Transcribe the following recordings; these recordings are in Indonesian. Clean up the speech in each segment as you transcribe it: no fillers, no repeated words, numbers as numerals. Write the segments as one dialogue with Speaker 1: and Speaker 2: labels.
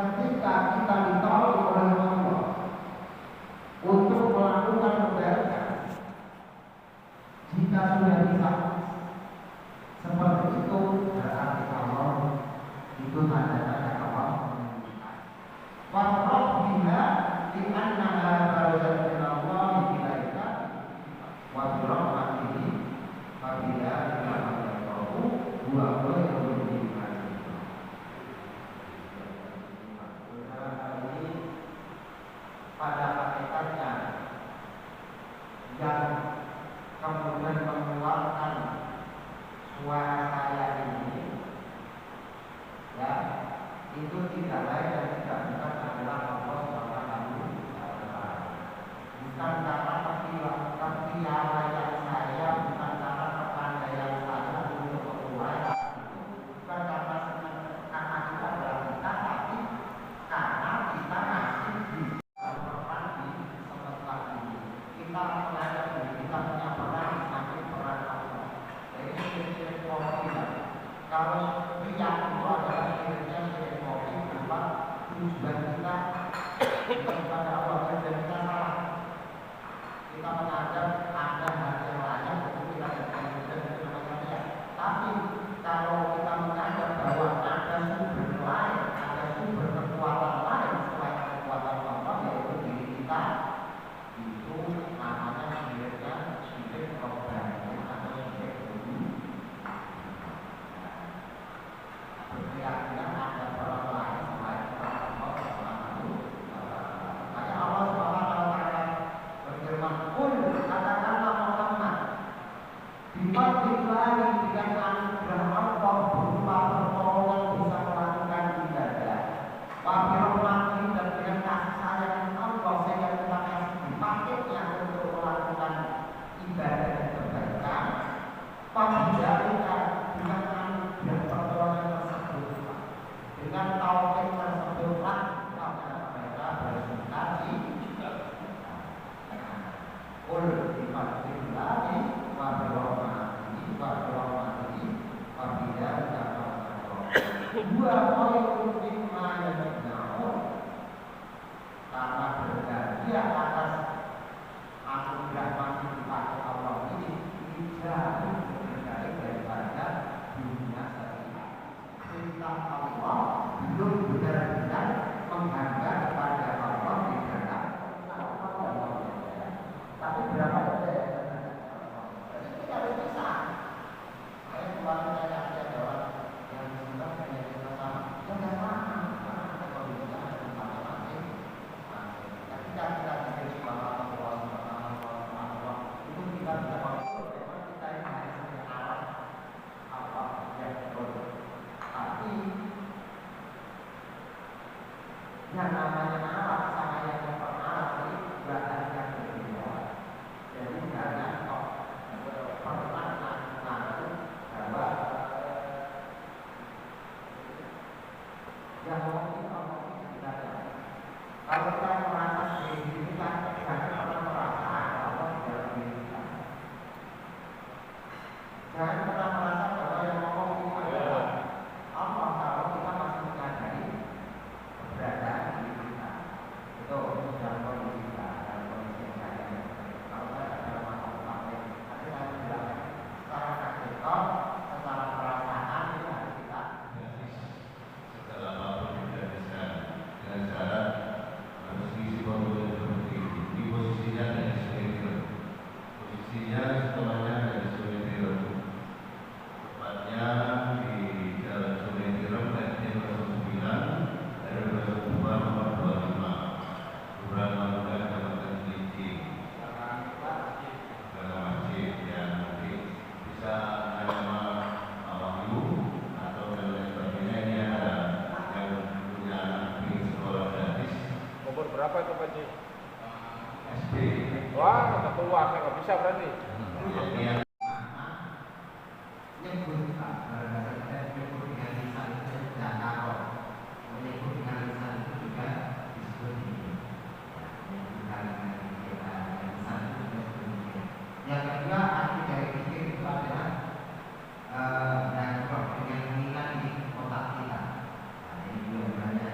Speaker 1: ketika kita ditolong oleh Allah untuk melakukan kebaikan, jika sudah bisa seperti itu, berarti Allah itu tanda-tanda Allah menunjukkan. Wafrah biha li'annaha barzan minallahi ilaika wa birahmatihi fabila ilaha huwa khairul liman. Ini pada hakikatnya yang kemudian mengeluarkan suara saya ini, ya, itu tidak lain dan tidak bukan adalah Allah Subhanahu wa Ta'ala. Bukan karena kepiawaian saya, bukan karena kepandaian saya untuk mengeluarkan itu, bukan karena kita berarti, tapi karena kita masih bisa berperan di semesta ini. Kita mengajar diri, kita punya peran sebagai peran Allah. Jadi spirit kopi, kalau riak itu adalah spiritnya spirit kopi berupa tujuan kita kepada Allah, dan kita salah. Kita mengajar ada hal yang lain, itu kita jadikan dan itu namanya. Tapi kalau kita mengajar bahwa ada sumber lain, ada sumber kekuatan lain selain kekuatan Allah, yaitu diri kita, itu namanya spiritnya spirit rohani atau spirit guru. Berkeyakinan ada orang lain selain Allah Subhanahu wa Ta'ala. Makanya Allah Subhanahu wa Ta'ala berfirman, "Qul katakanlah Muhammad, bifadlillahi dengan anugerah Allah berupa pertolongan bisa melakukan ibadah, wa birahmatihi dan dengan kasih sayang Allah sehingga kita kasih paketnya untuk melakukan ibadah dan kebaikan, pembicarakan dengan anugerah pertolongan tersebut, dengan taufik tersebutlah mereka bersuka cita. Qul bifadlillahi wa birahmatihi fabidzalika falyafrahu huwa khairun mimma yajma'un. Karena berbahagia atas anugerah masih dipakai Allah ini jauh lebih baik daripada dunia sekitar. Perintah Allah belum benar-benar menghamba kepada Allah di dalam tapi berapa persen? Itu harus bisa. Saya kemarin saya jawab yang sebentar hanya kita sama. Jangan mana? Karena ada kondisinya ada masing-masing. Ketika kita diberi bahwa Allah itu kita bisa kontrol. Memang kita ini hanya sebagai alat Allah yang kontrol. Tapi yang namanya alat sama yang alat ini bahan yang berbeda. Jadi jangan kok pernah ngaku bahwa yang ngomong tidak ada. Kalau kita merasa diri kita jangan pernah merasa Allah di dalam diri kita. Jangan pernah merasa bahwa yang ngomong itu adalah Allah kalau kita masih menyadari keberadaan diri kita. Itu dalam kondisi kita, dalam kondisi yang saya. Kalau saya dalam masalah lain, tapi saya bilang secara hakikat, secara perasaan itu harus kita
Speaker 2: setelah apapun tidak bisa dengan syarat harus diisi formula seperti ini. Di posisinya dari sumber, posisinya setelahnya dari sumber, tepatnya di jalan sumber level 9 dari 22 nomor 25 Kelurahan Malukan Kabupaten Kerinci. Masjid yang nanti bisa nama Wahyu atau dan lain sebagainya. Ini ada yang punya anak di sekolah gratis.
Speaker 3: Umur berapa itu Pak Ji?
Speaker 2: SD.
Speaker 3: Wah, udah tua, saya nggak bisa berarti.
Speaker 2: Yang
Speaker 1: menyebutkan menyebut dengan lisan itu Jakarta, menyebut dengan lisan itu juga disebut ini. Menyebutkan dengan lisan itu disebut ini. Yang kedua arti dari pikir itu adalah dan dengan mengingat di otak kita. Nah, ini dua-duanya.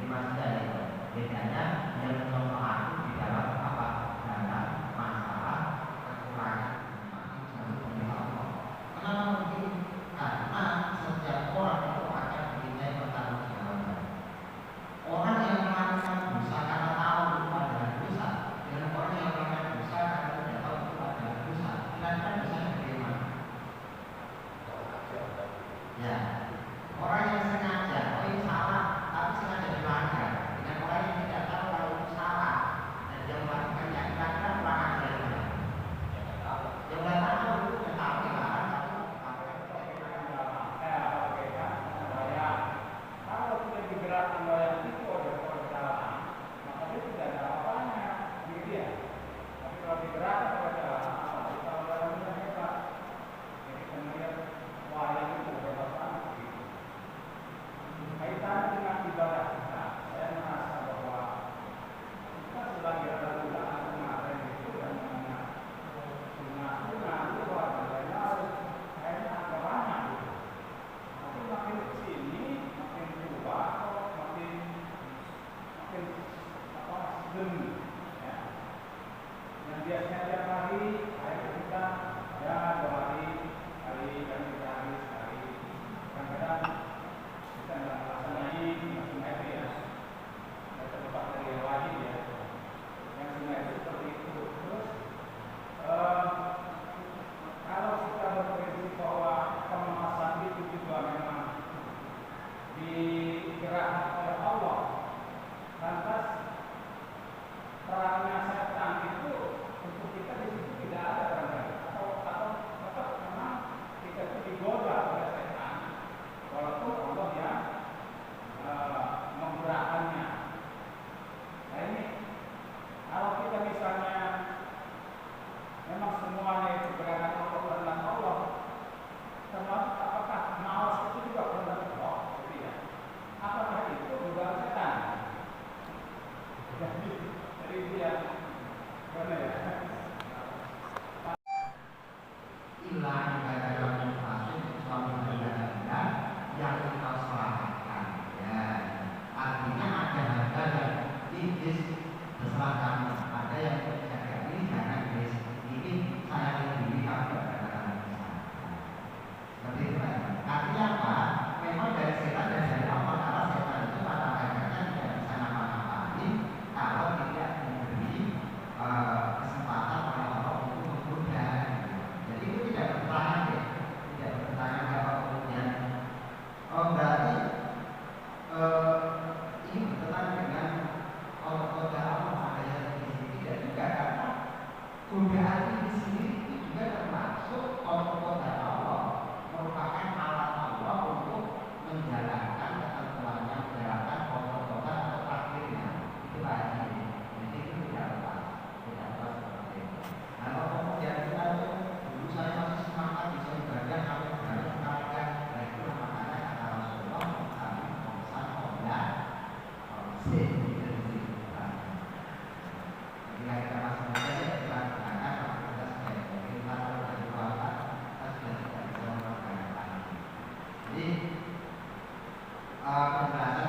Speaker 1: masjid itu bedanya yang mencontoh aku di dalam apa? Dalam masalah kekurangan kenapa mungkin? Karena setiap orang itu akan dimintai pertanggungjawaban. Orang yang melakukan dosa karena tahu itu adalah dosa, dengan orang yang melakukan dosa karena tidak tahu itu adalah dosa, kira-kira dosanya bagaimana? Ya, orang yang sengaja, oh ini salah, tapi sengaja dilanggar, dengan orang yang tidak tahu kalau itu salah dan dia melakukannya, kira-kira kurang ajar mana? Yang nggak tahu itu nggak tahu ya.
Speaker 3: Kalau tidak digerakkan oleh itu ada kesalahan, maka dia tidak ada apa-apanya di dia. Tapi kalau digerakkan oleh kesalahan, kita orangnya hebat. Jadi kemudian wayang itu kebebasan. Kaitan dengan ibadah kita, saya merasa bahwa kita sebagai anak kemarin itu dan mengenal sunnah itu adanya kayaknya agak banyak. Tapi makin kesini, makin tua, makin sedemi, ya. Yang biasanya tiap hari kita ya 2 hari dan 3 hari sekali. Kadang-kadang kita nggak melaksanakan sungai itu ya, kita lepas dari yang wajib ya. Yang sungai itu seperti itu. Terus kalau kita berprinsip bahwa pemanasan itu juga memang digerakkan oleh Allah, lantas perannya setan itu untuk kita di situ tidak ada barangkali, atau tetap memang kita itu digoda oleh setan, walaupun Allah yang menggerakkannya. Nah ini kalau kita misalnya memang semuanya itu gerakan Allah kehendak Allah, termasuk apakah malas itu juga kehendak Allah? Gitu ya. Apakah itu godaan setan? Jadi dia benar ya.
Speaker 1: Hilang dalam masuk suatu benda yang kita selamatkan. Ya, artinya ada harga yang tipis terserah kamu. Ada yang terjaga ini jangan guys. Ini saya sendiri kamu berkata-kata seperti itu kan. Artinya apa? Memang dari setan dan dari Allah, karena setan itu pada akhirnya tidak bisa ngapa-ngapain kalau tidak memberi kesempatan oleh Allah untuk menggoda. Jadi itu tidak bertanya deh, tidak bertanya kalau kemudian berarti ini bertentangan dengan Allah ada yang di sini tidak juga, karena godaan ini sendiri itu juga termasuk Allah merupakan alat Allah untuk menjalankan ketentuannya, menjalankan pokok-pokok atau takdirnya. Itu aja. Jadi itu tidak lepas seperti itu. Nah kalau kemudian kita itu dulu saya masih semangat bisa ibadah sampai berani sekalian, nah itu makanya kata Rasulullah kami memesan Allah sehingga jika kita masih muda ya kita gunakan, kita sudah kita kalau dari keluarga kita sudah tidak bisa melakukan lagi. Jadi penjelasan